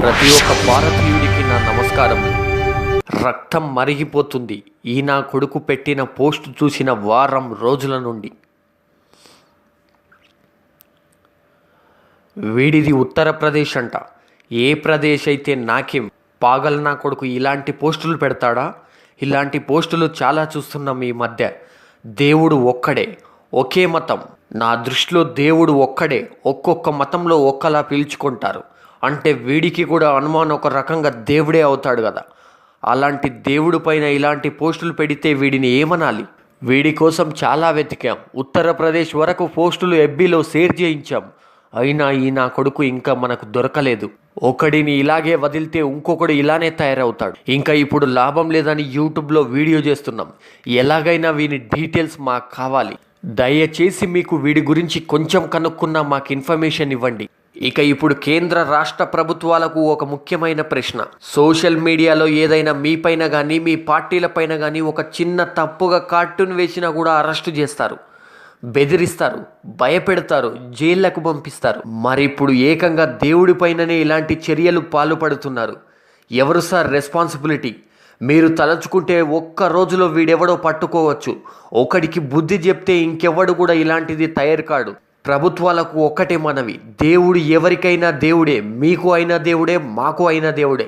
ప్రతి ఒక్క భారతీయుడికి నా నమస్కారం. రక్తం మరిగిపోతుంది ఈ నా కొడుకు పెట్టిన పోస్ట్ చూసిన వారం రోజుల నుండి. వీడిది ఉత్తరప్రదేశ్ అంట. ఏ ప్రదేశ్ అయితే నాకేం, పాగల్ నా కొడుకు ఇలాంటి పోస్టులు పెడతాడా? ఇలాంటి పోస్టులు చాలా చూస్తున్నాం ఈ మధ్య. దేవుడు ఒక్కడే, ఒకే మతం. నా దృష్టిలో దేవుడు ఒక్కడే, ఒక్కొక్క మతంలో ఒక్కలా పిలుచుకుంటారు. అంటే వీడికి కూడా హనుమాన్ ఒక రకంగా దేవుడే అవుతాడు కదా. అలాంటి దేవుడి పైన ఇలాంటి పోస్టులు పెడితే వీడిని ఏమనాలి? వీడి కోసం చాలా వెతికాం, ఉత్తరప్రదేశ్ వరకు పోస్టులు ఎఫ్బీలో షేర్ చేయించాం. అయినా ఈ నా కొడుకు ఇంకా మనకు దొరకలేదు. ఒకడిని ఇలాగే వదిలితే ఇంకొకడు ఇలానే తయారవుతాడు. ఇంకా ఇప్పుడు లాభం లేదని యూట్యూబ్లో వీడియో చేస్తున్నాం. ఎలాగైనా వీని డీటెయిల్స్ మాకు కావాలి. దయచేసి మీకు వీడి గురించి కొంచెం కనుక్కున్నా మాకు ఇన్ఫర్మేషన్ ఇవ్వండి. ఇక ఇప్పుడు కేంద్ర రాష్ట్ర ప్రభుత్వాలకు ఒక ముఖ్యమైన ప్రశ్న. సోషల్ మీడియాలో ఏదైనా మీ పైన కానీ మీ పార్టీల పైన కానీ ఒక చిన్న తప్పుగా కార్టూన్ వేసినా కూడా అరెస్టు చేస్తారు, బెదిరిస్తారు, భయపెడతారు, జైళ్లకు పంపిస్తారు. మరి ఇప్పుడు ఏకంగా దేవుడి పైననే ఇలాంటి చర్యలు పాల్పడుతున్నారు. ఎవరు సార్ రెస్పాన్సిబిలిటీ? మీరు తలుచుకుంటే ఒక్క రోజులో వీడెవడో పట్టుకోవచ్చు. ఒకడికి బుద్ధి చెప్తే ఇంకెవడు కూడా ఇలాంటిది తయారు కాడు. ప్రభుత్వాలకు ఒక్కటే మనవి, దేవుడు ఎవరికైనా దేవుడే, మీకు అయినా దేవుడే, మాకు అయినా దేవుడే.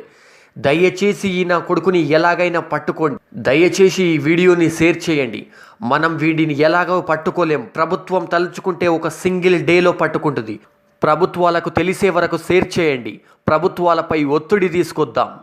దయచేసి ఈ నా కొడుకుని ఎలాగైనా పట్టుకోండి. దయచేసి ఈ వీడియోని షేర్ చేయండి. మనం వీడిని ఎలాగో పట్టుకోలేం. ప్రభుత్వం తలుచుకుంటే ఒక సింగిల్ డేలో పట్టుకుంటుంది. ప్రభుత్వాలకు తెలిసే వరకు షేర్ చేయండి. ప్రభుత్వాలపై ఒత్తిడి తీసుకొద్దాం.